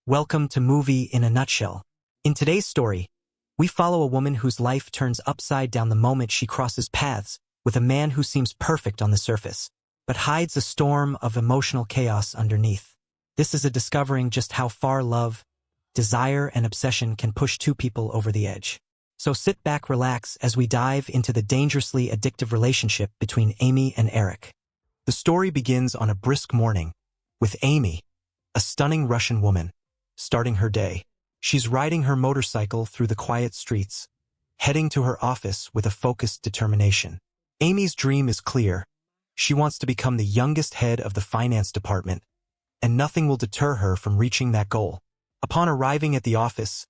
Welcome to Movie in a Nutshell. In today's story, we follow a woman whose life turns upside down the moment she crosses paths with a man who seems perfect on the surface, but hides a storm of emotional chaos underneath. This is a discovering just how far love, desire, and obsession can push two people over the edge. So sit back, relax, as we dive into the dangerously addictive relationship between Amy and Eric. The story begins on a brisk morning, with Amy, a stunning Russian woman, starting her day. She's riding her motorcycle through the quiet streets, heading to her office with a focused determination. Amy's dream is clear. She wants to become the youngest head of the finance department, and nothing will deter her from reaching that goal. Upon arriving at the office,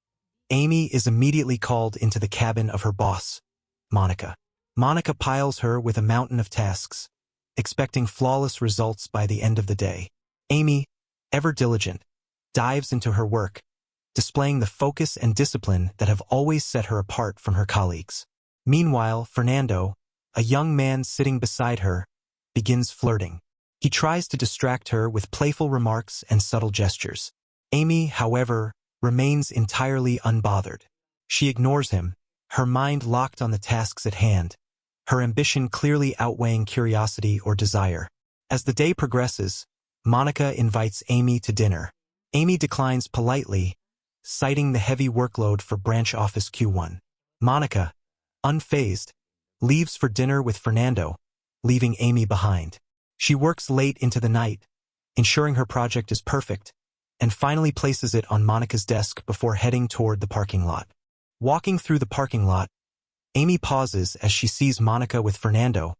Amy is immediately called into the cabin of her boss, Monica. Monica piles her with a mountain of tasks, expecting flawless results by the end of the day. Amy, ever diligent, dives into her work, displaying the focus and discipline that have always set her apart from her colleagues. Meanwhile, Fernando, a young man sitting beside her, begins flirting. He tries to distract her with playful remarks and subtle gestures. Amy, however, remains entirely unbothered. She ignores him, her mind locked on the tasks at hand, her ambition clearly outweighing curiosity or desire. As the day progresses, Monica invites Amy to dinner. Amy declines politely, citing the heavy workload for branch office Q1. Monica, unfazed, leaves for dinner with Fernando, leaving Amy behind. She works late into the night, ensuring her project is perfect, and finally places it on Monica's desk before heading toward the parking lot. Walking through the parking lot, Amy pauses as she sees Monica with Fernando,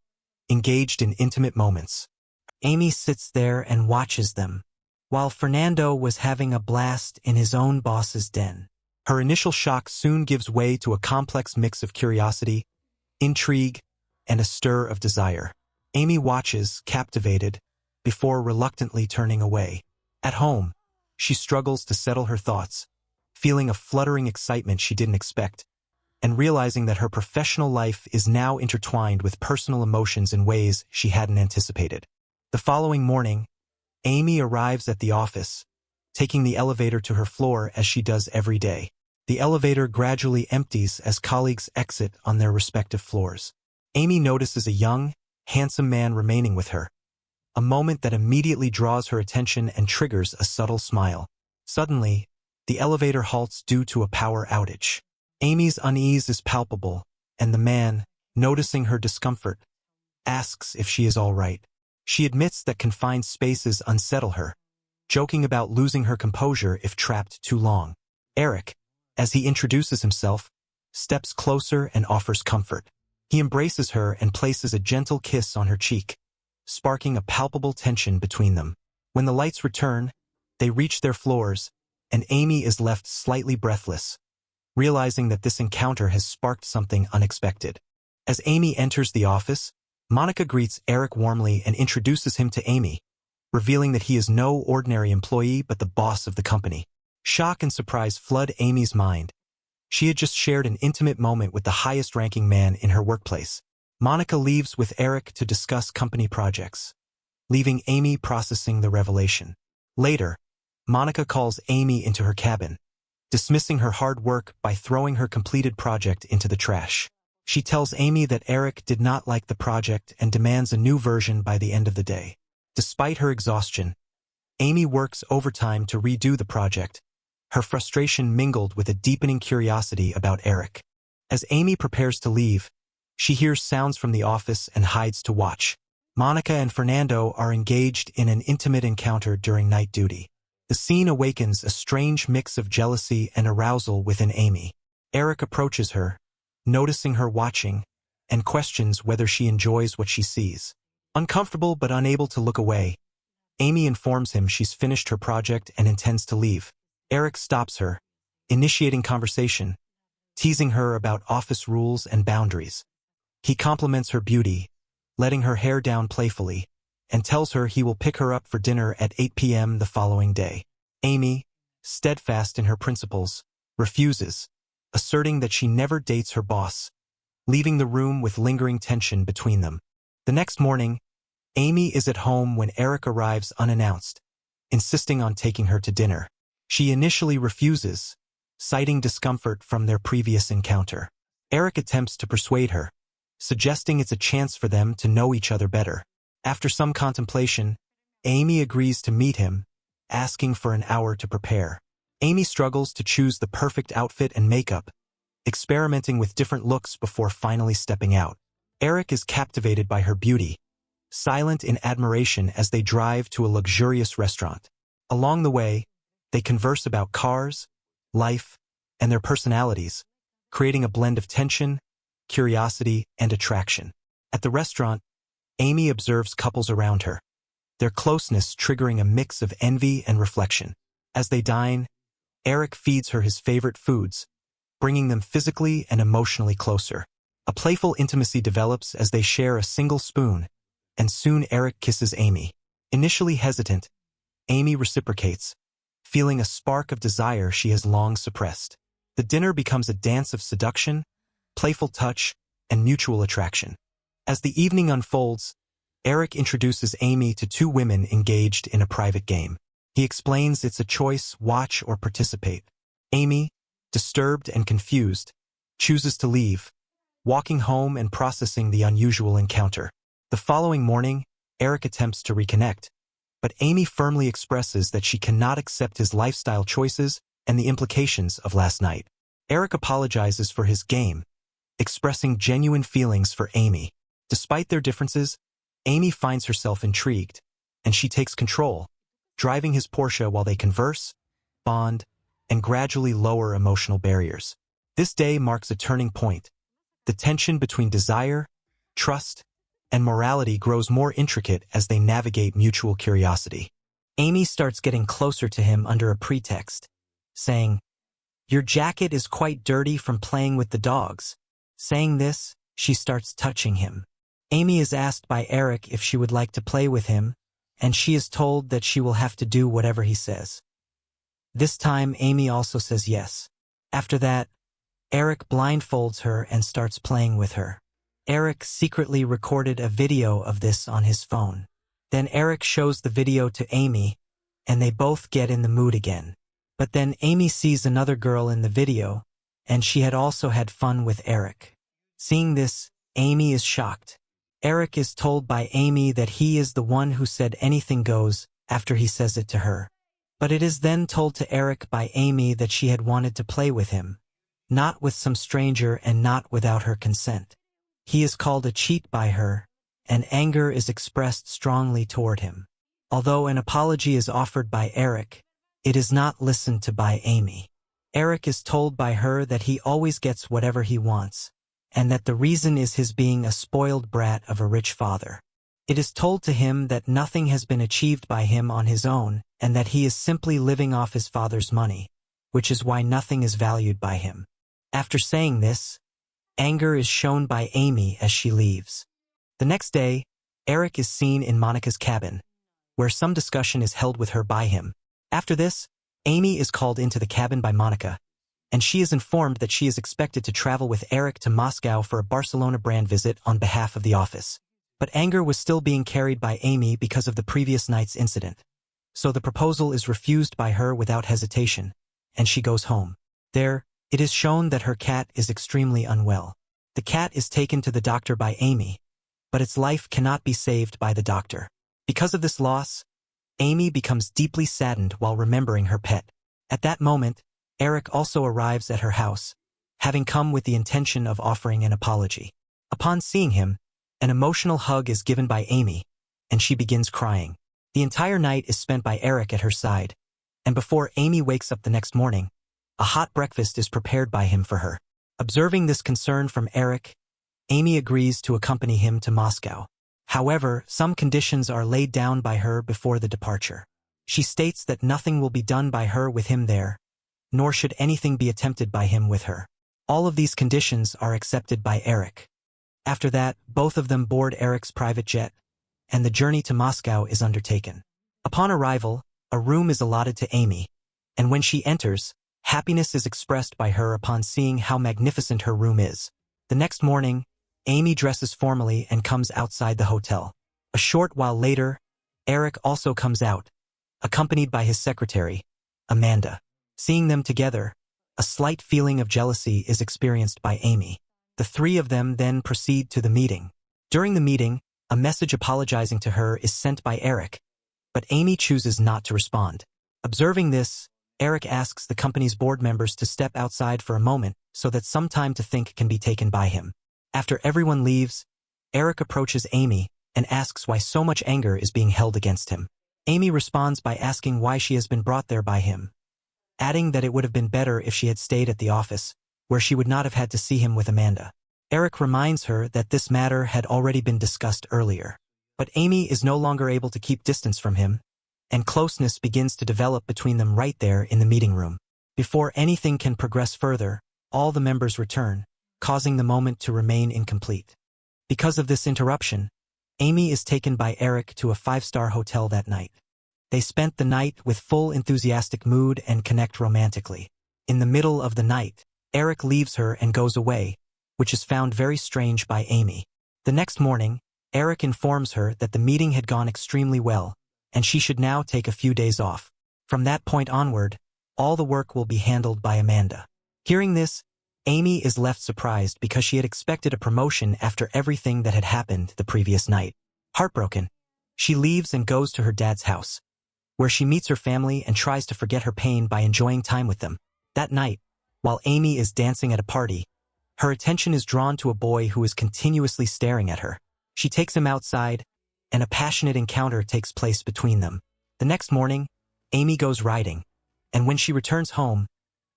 engaged in intimate moments. Amy sits there and watches them, while Fernando was having a blast in his own boss's den. Her initial shock soon gives way to a complex mix of curiosity, intrigue, and a stir of desire. Amy watches, captivated, before reluctantly turning away. At home, she struggles to settle her thoughts, feeling a fluttering excitement she didn't expect, and realizing that her professional life is now intertwined with personal emotions in ways she hadn't anticipated. The following morning, Amy arrives at the office, taking the elevator to her floor as she does every day. The elevator gradually empties as colleagues exit on their respective floors. Amy notices a young, handsome man remaining with her, a moment that immediately draws her attention and triggers a subtle smile. Suddenly, the elevator halts due to a power outage. Amy's unease is palpable, and the man, noticing her discomfort, asks if she is all right. She admits that confined spaces unsettle her, joking about losing her composure if trapped too long. Eric, as he introduces himself, steps closer and offers comfort. He embraces her and places a gentle kiss on her cheek, sparking a palpable tension between them. When the lights return, they reach their floors, and Amy is left slightly breathless, realizing that this encounter has sparked something unexpected. As Amy enters the office, Monica greets Eric warmly and introduces him to Amy, revealing that he is no ordinary employee but the boss of the company. Shock and surprise flood Amy's mind. She had just shared an intimate moment with the highest-ranking man in her workplace. Monica leaves with Eric to discuss company projects, leaving Amy processing the revelation. Later, Monica calls Amy into her cabin, dismissing her hard work by throwing her completed project into the trash. She tells Amy that Eric did not like the project and demands a new version by the end of the day. Despite her exhaustion, Amy works overtime to redo the project, her frustration mingled with a deepening curiosity about Eric. As Amy prepares to leave, she hears sounds from the office and hides to watch. Monica and Fernando are engaged in an intimate encounter during night duty. The scene awakens a strange mix of jealousy and arousal within Amy. Eric approaches her, noticing her watching, and questions whether she enjoys what she sees. Uncomfortable but unable to look away, Amy informs him she's finished her project and intends to leave. Eric stops her, initiating conversation, teasing her about office rules and boundaries. He compliments her beauty, letting her hair down playfully, and tells her he will pick her up for dinner at 8 p.m. the following day. Amy, steadfast in her principles, refuses, asserting that she never dates her boss, leaving the room with lingering tension between them. The next morning, Amy is at home when Eric arrives unannounced, insisting on taking her to dinner. She initially refuses, citing discomfort from their previous encounter. Eric attempts to persuade her, suggesting it's a chance for them to know each other better. After some contemplation, Amy agrees to meet him, asking for an hour to prepare. Amy struggles to choose the perfect outfit and makeup, experimenting with different looks before finally stepping out. Eric is captivated by her beauty, silent in admiration as they drive to a luxurious restaurant. Along the way, they converse about cars, life, and their personalities, creating a blend of tension, curiosity, and attraction. At the restaurant, Amy observes couples around her, their closeness triggering a mix of envy and reflection. As they dine, Eric feeds her his favorite foods, bringing them physically and emotionally closer. A playful intimacy develops as they share a single spoon, and soon Eric kisses Amy. Initially hesitant, Amy reciprocates, feeling a spark of desire she has long suppressed. The dinner becomes a dance of seduction, playful touch, and mutual attraction. As the evening unfolds, Eric introduces Amy to two women engaged in a private game. He explains it's a choice, watch or participate. Amy, disturbed and confused, chooses to leave, walking home and processing the unusual encounter. The following morning, Eric attempts to reconnect, but Amy firmly expresses that she cannot accept his lifestyle choices and the implications of last night. Eric apologizes for his game, expressing genuine feelings for Amy. Despite their differences, Amy finds herself intrigued, and she takes control, driving his Porsche while they converse, bond, and gradually lower emotional barriers. This day marks a turning point. The tension between desire, trust, and morality grows more intricate as they navigate mutual curiosity. Amy starts getting closer to him under a pretext, saying, "Your jacket is quite dirty from playing with the dogs." Saying this, she starts touching him. Amy is asked by Eric if she would like to play with him, and she is told that she will have to do whatever he says. This time, Amy also says yes. After that, Eric blindfolds her and starts playing with her. Eric secretly recorded a video of this on his phone. Then Eric shows the video to Amy, and they both get in the mood again. But then Amy sees another girl in the video, and she had also had fun with Eric. Seeing this, Amy is shocked. Eric is told by Amy that he is the one who said anything goes after he says it to her. But it is then told to Eric by Amy that she had wanted to play with him, not with some stranger and not without her consent. He is called a cheat by her, and anger is expressed strongly toward him. Although an apology is offered by Eric, it is not listened to by Amy. Eric is told by her that he always gets whatever he wants, and that the reason is his being a spoiled brat of a rich father. It is told to him that nothing has been achieved by him on his own, and that he is simply living off his father's money, which is why nothing is valued by him. After saying this, anger is shown by Amy as she leaves. The next day, Eric is seen in Monica's cabin, where some discussion is held with her by him. After this, Amy is called into the cabin by Monica, and she is informed that she is expected to travel with Eric to Moscow for a Barcelona brand visit on behalf of the office. But anger was still being carried by Amy because of the previous night's incident. So the proposal is refused by her without hesitation, and she goes home. There, it is shown that her cat is extremely unwell. The cat is taken to the doctor by Amy, but its life cannot be saved by the doctor. Because of this loss, Amy becomes deeply saddened while remembering her pet. At that moment, Eric also arrives at her house, having come with the intention of offering an apology. Upon seeing him, an emotional hug is given by Amy, and she begins crying. The entire night is spent by Eric at her side, and before Amy wakes up the next morning, a hot breakfast is prepared by him for her. Observing this concern from Eric, Amy agrees to accompany him to Moscow. However, some conditions are laid down by her before the departure. She states that nothing will be done by her with him there, nor should anything be attempted by him with her. All of these conditions are accepted by Eric. After that, both of them board Eric's private jet, and the journey to Moscow is undertaken. Upon arrival, a room is allotted to Amy, and when she enters, happiness is expressed by her upon seeing how magnificent her room is. The next morning, Amy dresses formally and comes outside the hotel. A short while later, Eric also comes out, accompanied by his secretary, Amanda. Seeing them together, a slight feeling of jealousy is experienced by Amy. The three of them then proceed to the meeting. During the meeting, a message apologizing to her is sent by Eric, but Amy chooses not to respond. Observing this, Eric asks the company's board members to step outside for a moment so that some time to think can be taken by him. After everyone leaves, Eric approaches Amy and asks why so much anger is being held against him. Amy responds by asking why she has been brought there by him, adding that it would have been better if she had stayed at the office, where she would not have had to see him with Amanda. Eric reminds her that this matter had already been discussed earlier. But Amy is no longer able to keep distance from him, and closeness begins to develop between them right there in the meeting room. Before anything can progress further, all the members return, causing the moment to remain incomplete. Because of this interruption, Amy is taken by Eric to a 5-star hotel that night. They spent the night with full enthusiastic mood and connect romantically. In the middle of the night, Eric leaves her and goes away, which is found very strange by Amy. The next morning, Eric informs her that the meeting had gone extremely well, and she should now take a few days off. From that point onward, all the work will be handled by Amanda. Hearing this, Amy is left surprised because she had expected a promotion after everything that had happened the previous night. Heartbroken, she leaves and goes to her dad's house, where she meets her family and tries to forget her pain by enjoying time with them. That night, while Amy is dancing at a party, her attention is drawn to a boy who is continuously staring at her. She takes him outside, and a passionate encounter takes place between them. The next morning, Amy goes riding, and when she returns home,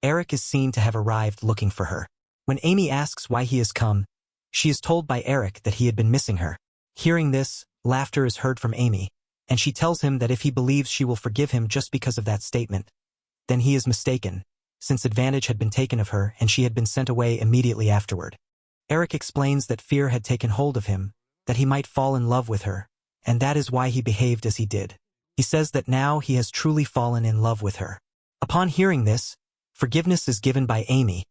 Eric is seen to have arrived looking for her. When Amy asks why he has come, she is told by Eric that he had been missing her. Hearing this, laughter is heard from Amy, and she tells him that if he believes she will forgive him just because of that statement, then he is mistaken, since advantage had been taken of her and she had been sent away immediately afterward. Eric explains that fear had taken hold of him, that he might fall in love with her, and that is why he behaved as he did. He says that now he has truly fallen in love with her. Upon hearing this, forgiveness is given by Amy,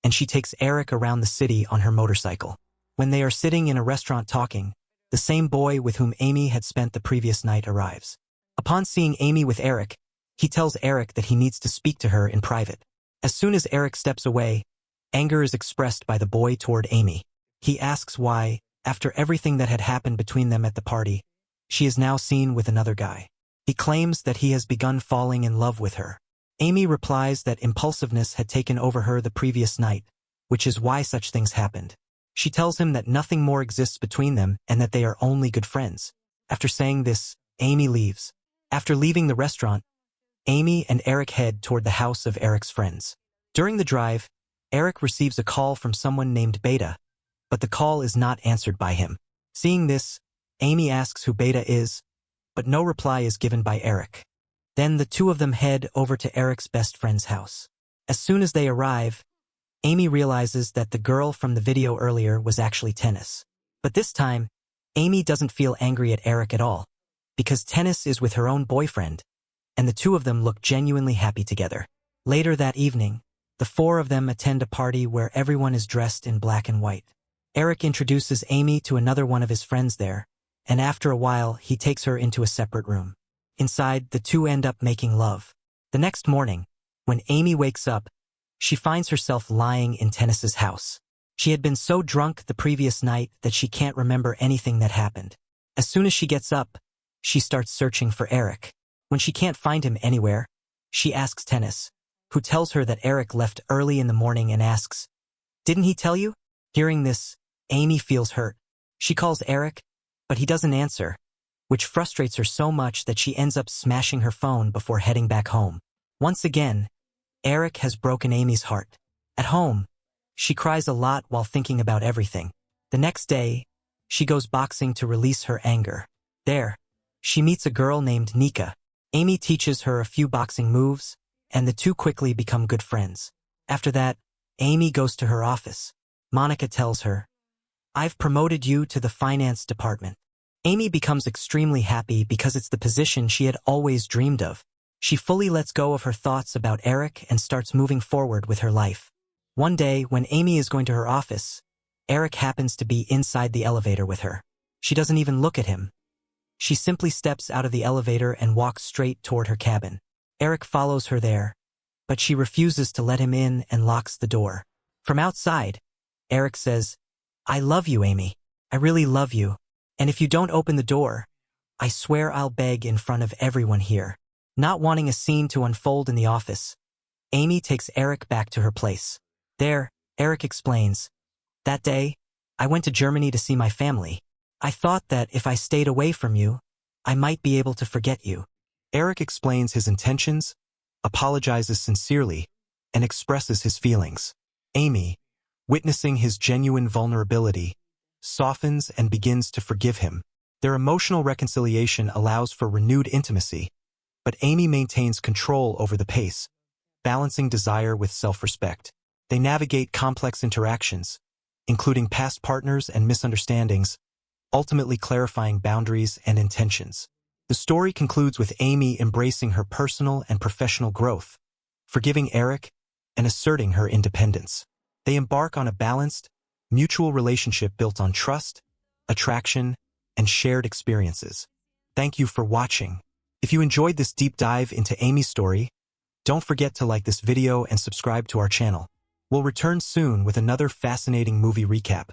and she takes Eric around the city on her motorcycle. When they are sitting in a restaurant talking, the same boy with whom Amy had spent the previous night arrives. Upon seeing Amy with Eric, he tells Eric that he needs to speak to her in private. As soon as Eric steps away, anger is expressed by the boy toward Amy. He asks why, after everything that had happened between them at the party, she is now seen with another guy. He claims that he has begun falling in love with her. Amy replies that impulsiveness had taken over her the previous night, which is why such things happened. She tells him that nothing more exists between them and that they are only good friends. After saying this, Amy leaves. After leaving the restaurant, Amy and Eric head toward the house of Eric's friends. During the drive, Eric receives a call from someone named Beta, but the call is not answered by him. Seeing this, Amy asks who Beta is, but no reply is given by Eric. Then the two of them head over to Eric's best friend's house. As soon as they arrive, Amy realizes that the girl from the video earlier was actually Tennis. But this time, Amy doesn't feel angry at Eric at all, because Tennis is with her own boyfriend, and the two of them look genuinely happy together. Later that evening, the four of them attend a party where everyone is dressed in black and white. Eric introduces Amy to another one of his friends there, and after a while, he takes her into a separate room. Inside, the two end up making love. The next morning, when Amy wakes up, she finds herself lying in Tennis's house. She had been so drunk the previous night that she can't remember anything that happened. As soon as she gets up, she starts searching for Eric. When she can't find him anywhere, she asks Tennis, who tells her that Eric left early in the morning and asks, "Didn't he tell you?" Hearing this, Amy feels hurt. She calls Eric, but he doesn't answer, which frustrates her so much that she ends up smashing her phone before heading back home. Once again, Eric has broken Amy's heart. At home, she cries a lot while thinking about everything. The next day, she goes boxing to release her anger. There, she meets a girl named Nika. Amy teaches her a few boxing moves, and the two quickly become good friends. After that, Amy goes to her office. Monica tells her, "I've promoted you to the finance department." Amy becomes extremely happy because it's the position she had always dreamed of. She fully lets go of her thoughts about Eric and starts moving forward with her life. One day, when Amy is going to her office, Eric happens to be inside the elevator with her. She doesn't even look at him. She simply steps out of the elevator and walks straight toward her cabin. Eric follows her there, but she refuses to let him in and locks the door. From outside, Eric says, "I love you, Amy. I really love you. And if you don't open the door, I swear I'll beg in front of everyone here." Not wanting a scene to unfold in the office, Amy takes Eric back to her place. There, Eric explains, "That day, I went to Germany to see my family. I thought that if I stayed away from you, I might be able to forget you." Eric explains his intentions, apologizes sincerely, and expresses his feelings. Amy, witnessing his genuine vulnerability, softens and begins to forgive him. Their emotional reconciliation allows for renewed intimacy, but Amy maintains control over the pace, balancing desire with self-respect. They navigate complex interactions, including past partners and misunderstandings, ultimately clarifying boundaries and intentions. The story concludes with Amy embracing her personal and professional growth, forgiving Eric, and asserting her independence. They embark on a balanced, mutual relationship built on trust, attraction, and shared experiences. Thank you for watching. If you enjoyed this deep dive into Amy's story, don't forget to like this video and subscribe to our channel. We'll return soon with another fascinating movie recap.